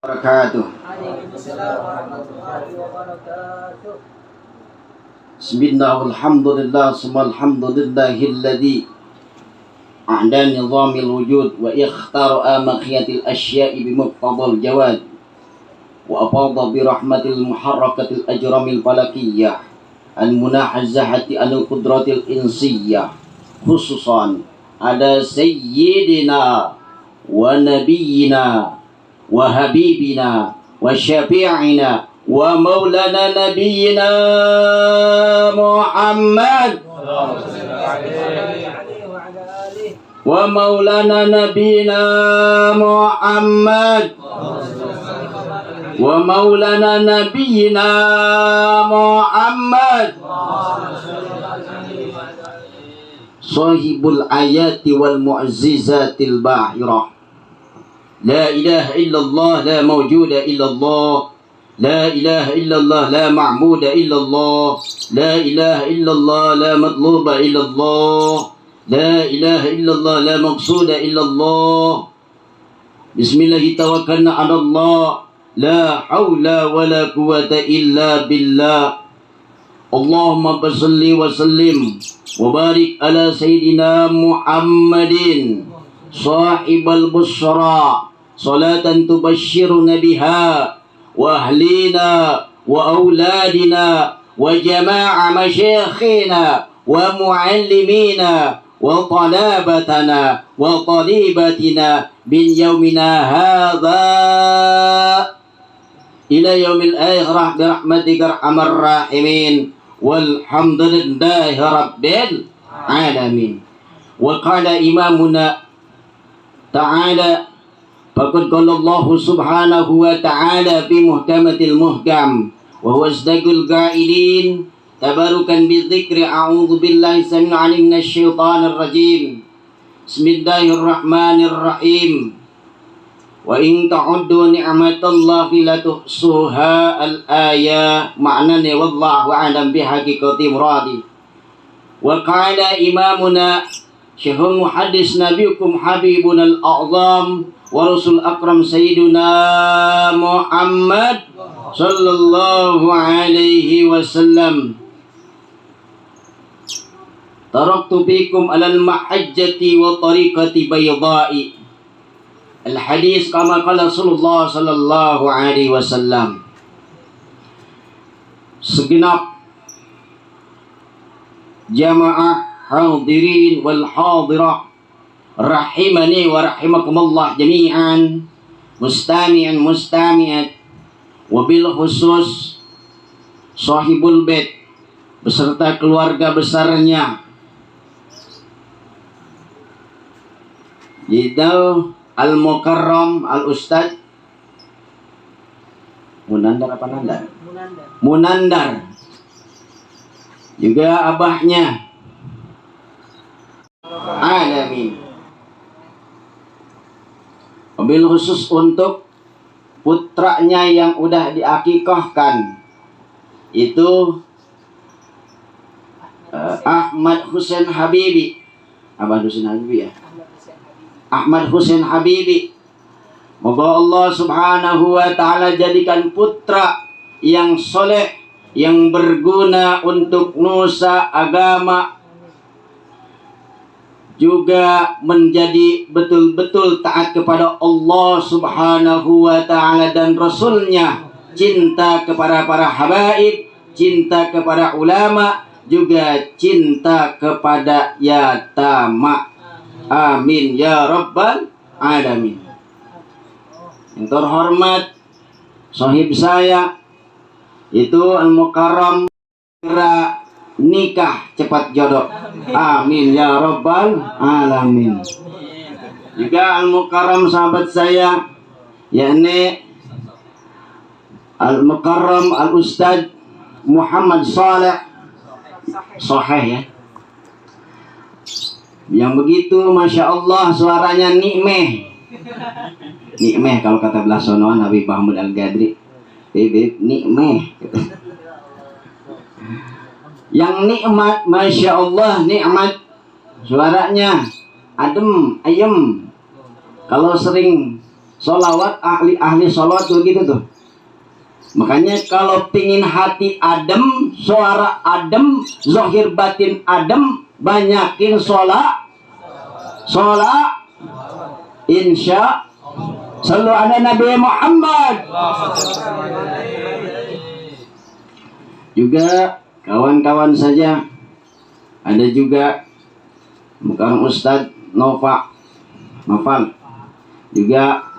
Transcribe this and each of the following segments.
Wabarakatuh. Bismillah walhamdulillah summa alhamdulillahilladzi a'da nizamil wujud wa ikhtara makhiyatil asya'i bimuqtadal jawad wa afadha bi rahmatil muharrakatil ajramil falakiyyah al munahazzahati anil qudratil insiyyah khususan ada sayyidina wa nabiyyina wa habibina wa syafi'ina wa maulana nabiyyina Muhammad wa maulana nabiyyina Muhammad wa maulana nabiyyina Muhammad sahibul ayati wal mu'jizatil bahirah. La ilaha illallah la mawjuda illallah. La ilaha illallah la ma'buda illallah. La ilaha illallah la matluba illallah. La ilaha illallah la maqsuda illallah. Bismillahi tawakkalna ala Allah. La hawla wa la quwata illa billah. Allahumma basalli wa sallim wa barik ala sayyidina Muhammadin sahibal busra salatan tubashshiruna biha wa ahlina wa auladina wa jama'a masyayikhina wa muallimina wa talabatana wa talibatina bin yaumina hadha ila yaumil akhirah bi rahmatika arhamar rahimin walhamdulillahi rabbil alamin. Wa qala imamuna ta'ala faqad qala Allah subhanahu wa ta'ala fi muhkamatil muhkam wa huwa asdaqul qa'ilin tabarukan bi dzikri a'udzu billahi samil alim minasy syaithanir rajim. Bismillahirrahmanirrahim. Wa in ta'uddu ni'matallahi la tuhsuha al-ayah maknanya wallahu a'lam bihaqiqati muradi. Wa qala imamuna Syekhul Muhaddis Nabiukum Habibuna al-A'zam wa Rasul Akram Sayyiduna Muhammad sallallahu alaihi wasallam. Taraktu bikum alal mahajjati wa tariqati bayda'i. Al-hadis kama qala Rasulullah sallallahu alaihi wasallam. Segenap jamaah hadirin wal hadirah rahimani wa rahimakumullah jami'an mustami'an mustami'at wa bil khusus sahibul bait beserta keluarga besarnya yaitu al-mukarram al-ustad Munandar apa Nandar? Munandar juga abahnya alamin. Mobil khusus untuk putranya yang udah diakikahkan itu Ahmad Husain Habibi. Ahmad Husain Habibi ya. Ahmad Husain Habibi. Moga Allah subhanahu wa ta'ala jadikan putra yang soleh, yang berguna untuk nusa agama, juga menjadi betul-betul taat kepada Allah subhanahu wa ta'ala dan Rasulnya, cinta kepada para habaib, cinta kepada ulama, juga cinta kepada yatama. Amin ya rabbal alamin. Yang terhormat sahib saya itu al-mukarram nikah cepat jodoh. Amin ya rabbal alamin. Juga al-mukarram sahabat saya yakni al-mukarram al-ustad Muhammad Saleh Sahih ya. Yang begitu masya Allah suaranya nikmeh. Nikmeh kalau kata belah sonoan Habib Mahmud Al-Gadri. Bebek nikmeh. Yang nikmat, masya Allah nikmat suaranya adem, ayem. Kalau sering solawat, ahli solawat begitu tuh. Makanya kalau pingin hati adem, suara adem, zahir batin adem, banyakin sholat, insya sallu ala Nabi Muhammad. Juga kawan-kawan saja, ada juga bukan Ustadz Nova Noval, juga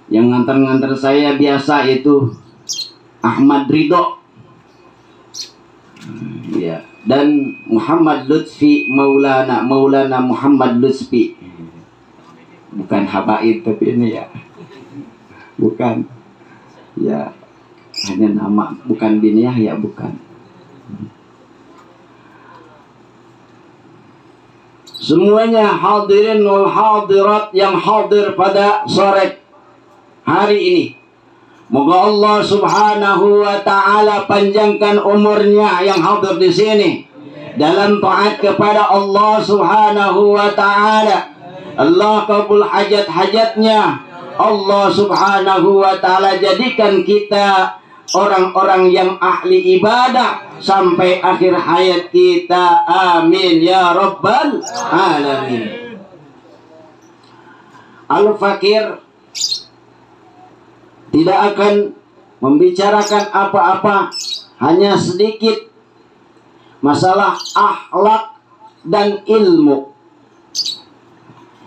yang nganter-nganter saya biasa itu Ahmad Ridho, ya, dan Muhammad Lutfi Maulana Muhammad Lutfi, bukan habaib tapi ini ya, bukan, ya hanya nama, bukan bin Yahya, bukan. Semuanya hadirin wal hadirat yang hadir pada sore hari ini, moga Allah Subhanahu wa taala panjangkan umurnya yang hadir di sini dalam taat kepada Allah Subhanahu wa taala. Allah kabul hajat-hajatnya. Allah Subhanahu wa taala jadikan kita orang-orang yang ahli ibadah sampai akhir hayat kita. Amin ya rabbal alamin. Al-Fakir tidak akan membicarakan apa-apa, hanya sedikit masalah akhlak dan ilmu.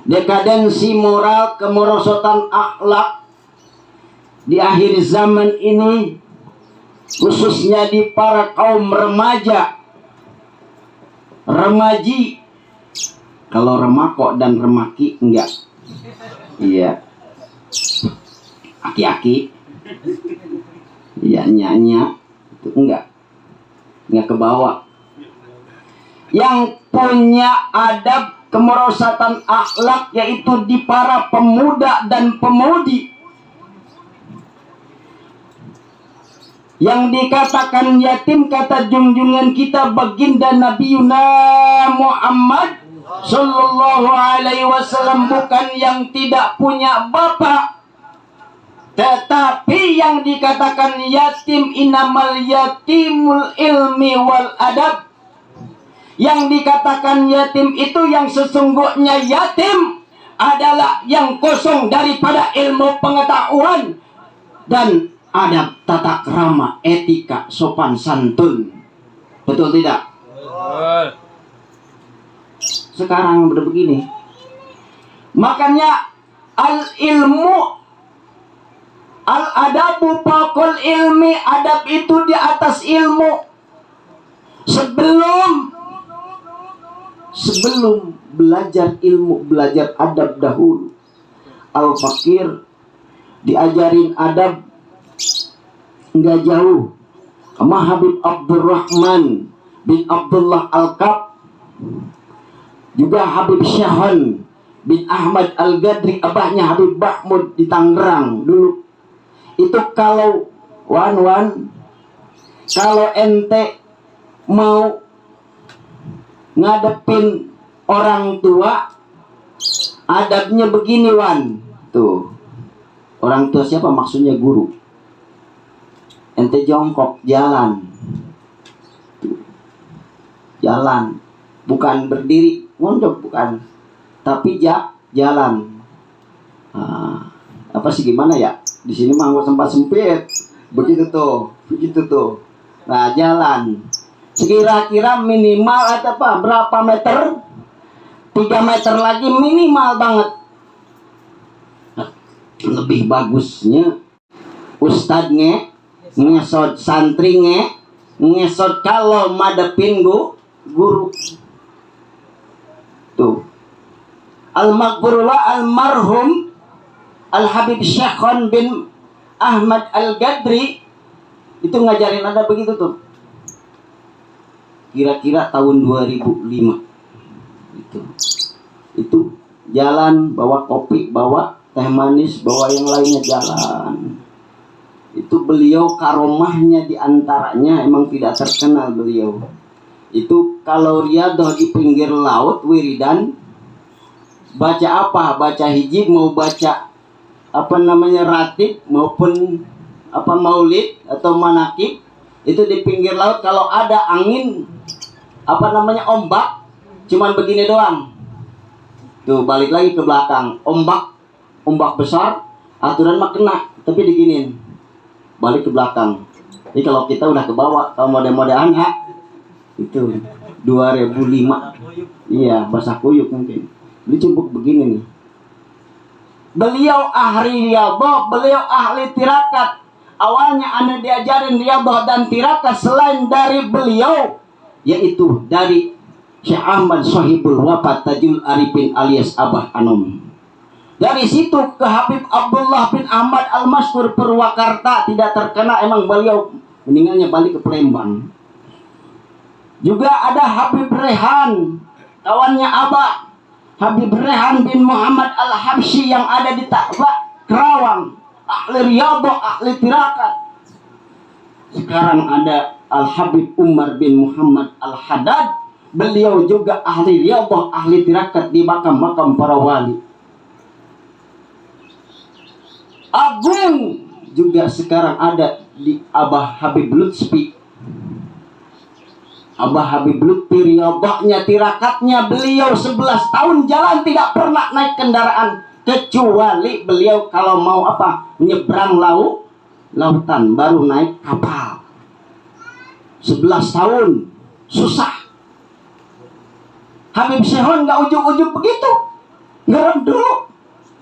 Dekadensi moral, kemerosotan akhlak di akhir zaman ini, khususnya di para kaum remaji. Kalau remako dan remaki enggak, iya, aki-aki, iya, nyanyi itu enggak ke bawah. Yang punya adab, kemerosatan akhlak, yaitu di para pemuda dan pemudi. Yang dikatakan yatim, kata junjungan kita baginda Nabiuna Muhammad Sallallahu Alaihi Wasallam, bukan yang tidak punya bapak, tetapi yang dikatakan yatim, inamal yatimul ilmi wal adab. Yang dikatakan yatim itu yang sesungguhnya yatim adalah yang kosong daripada ilmu pengetahuan dan adab, tata krama, etika, sopan santun. Betul tidak? Sekarang udah begini. Makanya al-ilmu, al-adabu faqul ilmi, adab itu di atas ilmu. Sebelum belajar ilmu, belajar adab dahulu. Al-Fakir diajarin adab enggak jauh sama Habib Abdurrahman bin Abdullah Al-Kab, juga Habib Syahan bin Ahmad Al-Gadri, abahnya Habib Mahmud di Tangerang dulu. Itu kalau kalau ente mau ngadepin orang tua, adabnya begini, Wan. Tuh, orang tua siapa? Maksudnya guru. Ente jongkok, jalan. Tuh. Jalan, bukan berdiri, mondok, bukan, tapi jalan. Apa sih, gimana ya? Di sini mah nggak sempit, begitu tuh. Nah, jalan. Kira-kira minimal atau apa? Berapa meter? 3 meter lagi minimal banget. Lebih bagusnya ustadznya ngesot, santrinya ngesot kalau madepin guru. Tuh. Al-Maghfurullah almarhum Al-Habib Syakhon bin Ahmad Al-Gadri itu ngajarin ada begitu tuh. Kira-kira tahun 2005 itu jalan, bawa kopi, bawa teh manis, bawa yang lainnya, jalan. Itu beliau karomahnya diantaranya emang tidak terkenal beliau. Itu kalau riadah di pinggir laut wiridan, baca apa? Baca hiji, mau baca ratib maupun maulid atau manakib itu di pinggir laut. Kalau ada angin ombak, cuman begini doang. Tuh balik lagi ke belakang, ombak besar, aturan mah kena, tapi diginin, balik ke belakang. Jadi kalau kita udah ke bawah, kalau mode-mode anak itu 2005, iya basah kuyuk mungkin. Ini cumpuk begini nih. Beliau ahli riyadhah, beliau ahli tirakat. Awalnya anda diajarin riyadhah dan tirakat selain dari beliau, yaitu dari Syekh Ahmad Sohibul Wafat Tajul Arifin alias Abah Anom. Dari situ ke Habib Abdullah bin Ahmad Al-Masyhur Purwakarta, tidak terkena, emang beliau meninggalnya balik ke Palembang. Juga ada Habib Rehan, kawannya Abah, Habib Rehan bin Muhammad Al-Habsyi yang ada di Kerawang, ahli riyadhah, ahli tirakat. Sekarang ada Al-Habib Umar bin Muhammad Al-Haddad, beliau juga ahli riyadhah, ahli tirakat di makam-makam para wali. Agung juga sekarang ada di Abah Habib Lutfi. Abah Habib Lutfi riyadhahnya, tirakatnya, beliau 11 tahun jalan tidak pernah naik kendaraan, kecuali beliau kalau mau menyeberang lautan baru naik kapal. 11 tahun susah. Habib Syihon nggak ujuk-ujuk begitu, ngerem dulu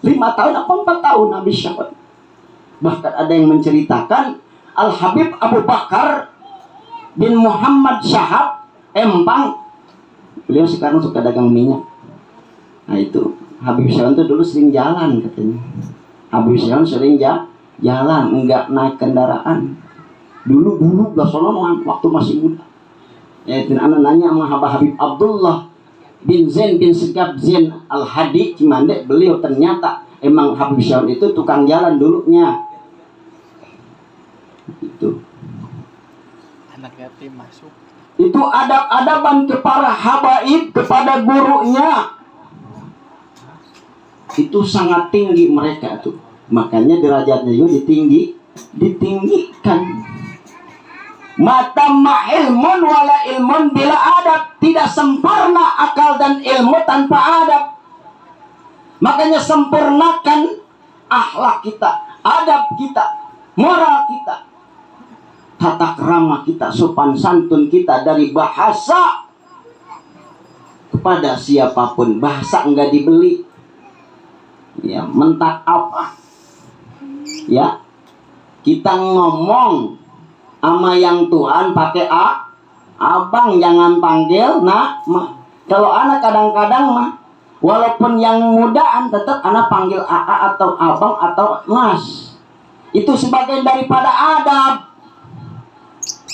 5 tahun apa 4 tahun Habib Syihon. Bahkan ada yang menceritakan Al-Habib Abu Bakar bin Muhammad Syahab Empang, beliau sekarang suka dagang minyak. Nah itu Habib Syihon itu dulu sering jalan katanya. Habib Syihon sering jalan, enggak naik kendaraan. Dulu belasonan waktu masih muda. Ya itu anak nanya sama Habib Abdullah bin Zain bin Segab Zain Al-Hadi Cimandek, beliau ternyata emang Habib Syihon itu tukang jalan dulunya. Itu anak yatim masuk. Itu adab-adaban kepada habaib, kepada gurunya. Itu sangat tinggi mereka tuh. Makanya derajatnya juga ditinggikan. Mata ilmun wala ilmun bila adab. Tidak sempurna akal dan ilmu tanpa adab. Makanya sempurnakan akhlak kita, adab kita, moral kita, tata krama kita, sopan santun kita, dari bahasa kepada siapapun. Bahasa enggak dibeli. Ya, mentak apa? Ya, kita ngomong sama yang Tuhan pakai abang, jangan panggil nak, ma. Kalau anak kadang-kadang mah, walaupun yang mudaan tetap anak panggil AA atau abang atau mas. Itu sebagian daripada adab.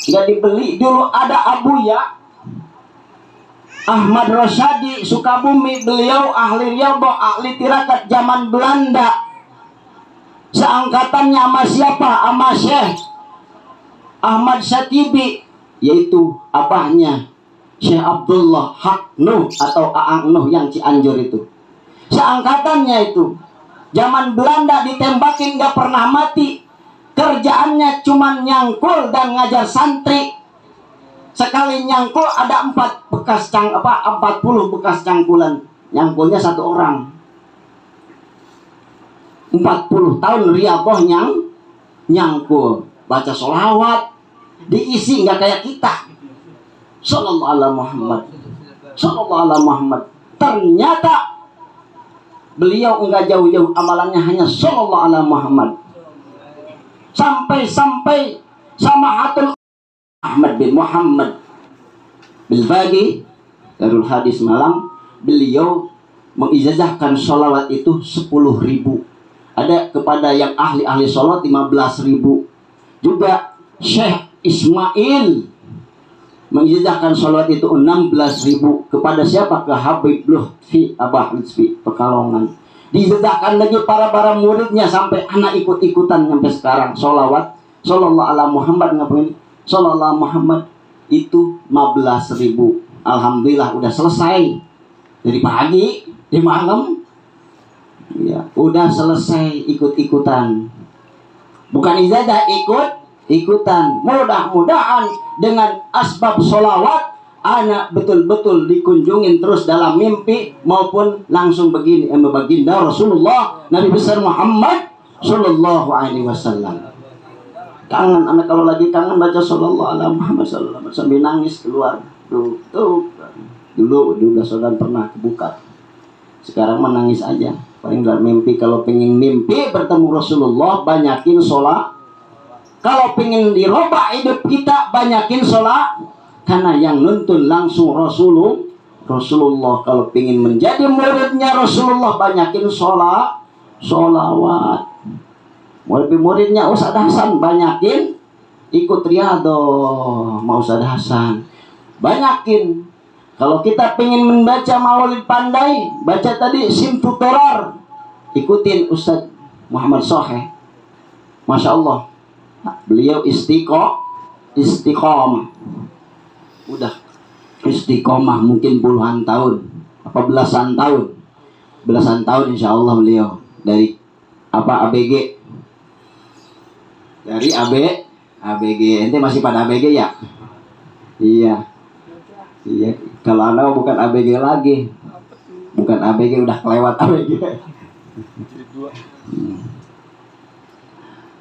Nggak dibeli. Dulu ada Abuya Ahmad Rosyadi Sukabumi, beliau ahli riyadhah, ahli tirakat zaman Belanda. Seangkatannya sama siapa? Sama Syekh Ahmad Syatibi, yaitu abahnya Syekh Abdullah Haq Nuh atau Aang Nuh yang Cianjur itu. Seangkatannya itu. Zaman Belanda ditembakin gak pernah mati. Kerjaannya cuma nyangkul dan ngajar santri. Sekali nyangkul ada 40 bekas cangkulan. Nyangkulnya 1 orang. 40 tahun riyadhah nyangkul. Baca sholawat, diisi nggak kayak kita. Sallallahu alaihi Muhammad, sallallahu alaihi Muhammad. Ternyata beliau enggak jauh-jauh, amalannya hanya sallallahu alaihi Muhammad. Sampai Samahatul Ahmad bin Muhammad Bilbagi Darul Hadis Malang, beliau mengijazahkan sholawat itu 10.000. Ada kepada yang ahli-ahli sholat 15.000. Juga Syekh Ismail mengijazahkan sholawat itu 16.000. Kepada siapa? Ke Habib Lutfi, Abah Lutfi Pekalongan. Diijazahkan lagi para muridnya sampai anak ikut-ikutan sampai sekarang. Sholawat sallallahu ala Muhammad, ngapain? Sallallahu Muhammad itu 15.000. Alhamdulillah udah selesai. Dari pagi, di malam. Ya, udah selesai ikut-ikutan. Bukan izadah, ikut-ikutan. Mudah-mudahan dengan asbab sholawat anak betul-betul dikunjungin terus dalam mimpi maupun langsung begini baginda Rasulullah Nabi besar Muhammad Sallallahu Alaihi Wasallam. Kangen anak kalau lagi kangen baca Sallallahu Alaihi Muhammad Sallallahu Alaihi sambil nangis keluar. Tuh. Dulu saudara pernah kebuka. Sekarang menangis aja. Paling dalam mimpi, kalau pengen mimpi bertemu Rasulullah banyakin sholat. Kalau pengen dirubah hidup kita banyakin sholat. Karena yang nuntun langsung Rasulullah. Kalau pengen menjadi muridnya Rasulullah banyakin sholawat. Muridnya Ustaz Hasan banyakin ikut Riyadhah. Mau Ustaz Hasan banyakin. Kalau kita pengen membaca maulid pandai, baca tadi Simtu Torar, ikutin Ustaz Muhammad Soheh. Masya Allah, beliau istiqomah. Udah istiqomah mungkin puluhan tahun, apa belasan tahun insya Allah beliau dari ABG, dari ABG. Ente masih pada ABG ya? Iya. Kalau Anda bukan ABG lagi, bukan ABG, udah kelewat ABG.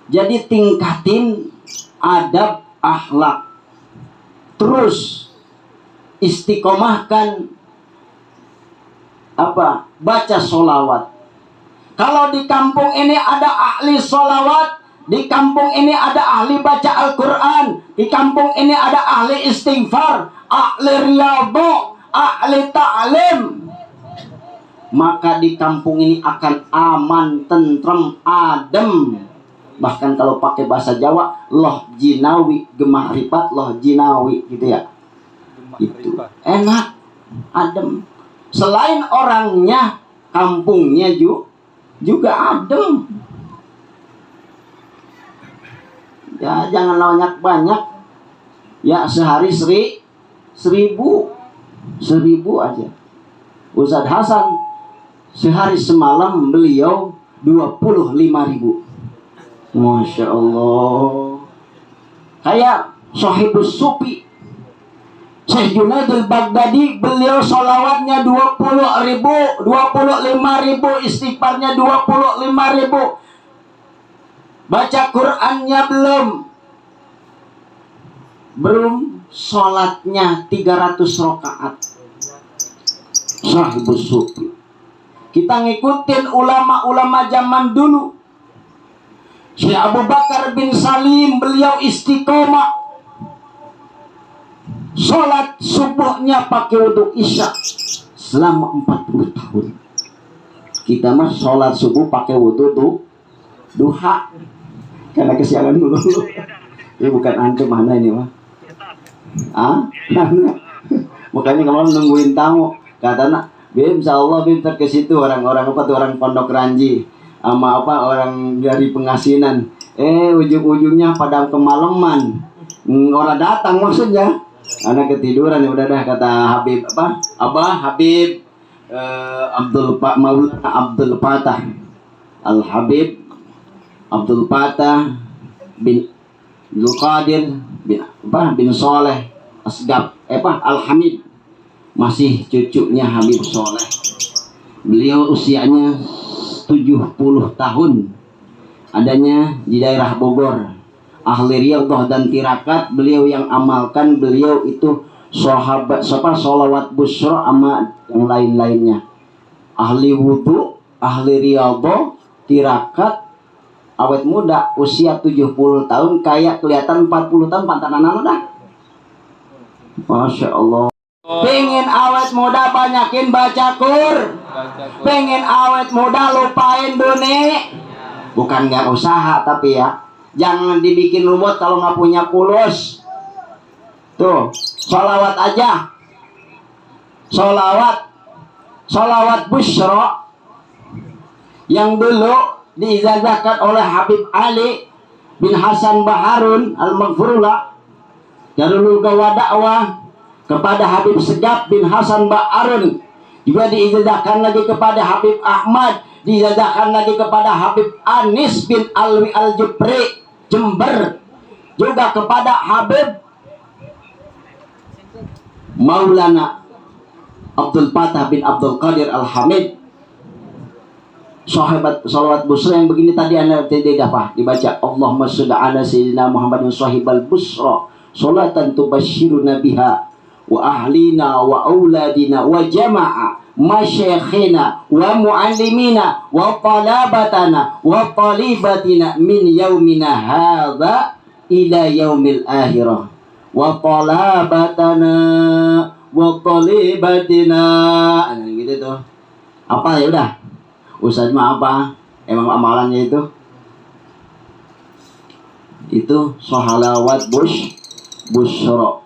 Jadi tingkatin adab akhlak, terus istiqomahkan baca sholawat. Kalau di kampung ini ada ahli sholawat, di kampung ini ada ahli baca Al-Quran, di kampung ini ada ahli istighfar, ahli riyadhah, ahli ta'lim, maka di kampung ini akan aman, tentrem, adem. Bahkan kalau pakai bahasa Jawa, loh jinawi, gemah ripat, loh jinawi, gitu ya. Itu enak, adem. Selain orangnya, kampungnya juga adem. Ya jangan banyak. Ya sehari 1000 aja. Ustaz Hasan sehari semalam beliau 25.000. Masya Allah. Kayak Sohibus Sufi Syekh Junaidul Baghdadi, beliau sholawatnya 20.000, 25.000, istighfarnya 25.000. Baca Qur'annya belum sholatnya 300 rakaat. Sohibus Sufi. Kita ngikutin ulama-ulama zaman dulu. Syekh Abu Bakar bin Salim, beliau istiqomah. Sholat subuhnya pakai wudu isya selama 40 tahun. Kita mah sholat subuh pakai wudu duha. Karena kesiangan dulu. Ini bukan antum, mana ini mah? Makanya kemarin nungguin tamu. Katanya, Bim, insyaallah Bim ke situ orang-orang orang Pondok Ranji sama orang dari Pengasinan. Ujung-ujungnya pada kemalaman. Orang datang maksudnya. Anak ketiduran, ya udah dah, kata Habib Habib Maulana Abdul Fatah Al-Habib Abdul Fatah bin Qadir bin Soleh Asgab Al-Hamid, masih cucunya Habib Soleh. Beliau usianya 70 tahun, adanya di daerah Bogor. Ahli riyadhah dan tirakat, beliau yang amalkan. Beliau itu sholawat busra sama yang lain-lainnya. Ahli wudu, ahli riyadhah, tirakat, awet muda, usia 70 tahun, kayak kelihatan 40 tahun pantanan dah. Masya Allah. Pengen awet muda banyakin baca pengen awet muda lupain dunia. Bukan nggak usaha, tapi ya jangan dibikin rumit kalau nggak punya pulus. Tuh, sholawat aja. Sholawat busra yang dulu diijazahkan oleh Habib Ali bin Hasan Baharun Al-Maghfurullah Darul Gawa Dakwah kepada Habib Segaf bin Hasan Baharun, juga diijazahkan lagi kepada Habib Ahmad dijajahkan lagi kepada Habib Anis bin Alwi Al-Jupri Jember, juga kepada Habib Maulana Abdul Fatah bin Abdul Qadir Al-Hamid, sahabat salawat busra yang begini tadi anda tidak apa dibaca, Allahumma sholli ala sayyidina Muhammadin sahibal busra salatan tubashshiruna biha wa ahlina wa auladina wa jama'a masyayikhina wa muallimina wa talabatana wa talibatina min yaumina hadza ila yaumil akhirah wa talabatana wa talibatina. Gitu tuh. Apa ya udah? Ustaz mah apa? Emang amalannya itu sholawat busro.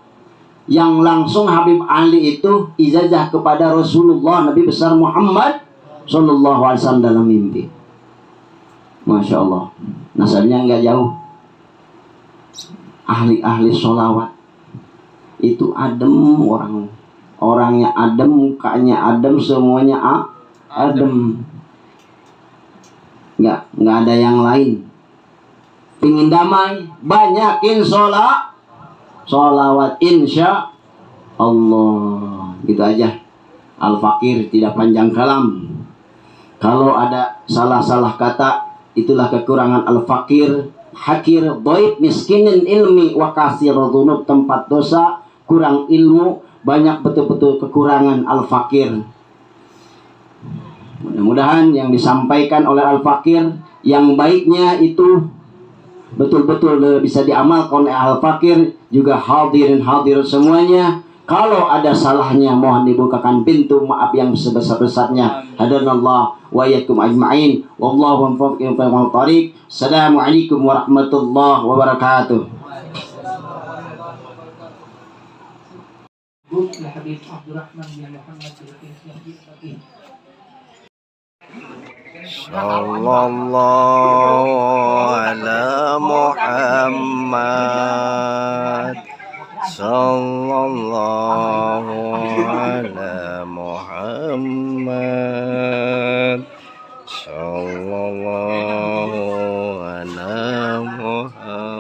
Yang langsung Habib Ali itu ijazah kepada Rasulullah Nabi besar Muhammad Sallallahu Alaihi Wasallam dalam mimpi. Masya Allah, nasabnya nggak jauh. Ahli-ahli sholawat itu adem, orangnya adem, mukanya adem, semuanya adem. Nggak ada yang lain. Pingin damai, banyakin sholawat insya Allah. Gitu aja. Al-Fakir tidak panjang kalam. Kalau ada salah-salah kata, itulah kekurangan Al-Fakir. Hakir, doib, miskinin ilmi, wa kasir dzunub, tempat dosa, kurang ilmu, banyak betul-betul kekurangan Al-Fakir. Mudah-mudahan yang disampaikan oleh Al-Fakir yang baiknya itu betul-betul bisa diamalkan oleh Al-Fakir, juga hadirin hadirat semuanya. Kalau ada salahnya mohon dibukakan pintu maaf yang sebesar-besarnya. Hadanallah wa iyyakum ajma'in. Wallahu muwaffiq ila thariq. Assalamualaikum warahmatullahi wabarakatuh. Habib Abdurrahman bin Muhammad Sallallahu ala Muhammad, sallallahu ala Muhammad, sallallahu ala Muhammad.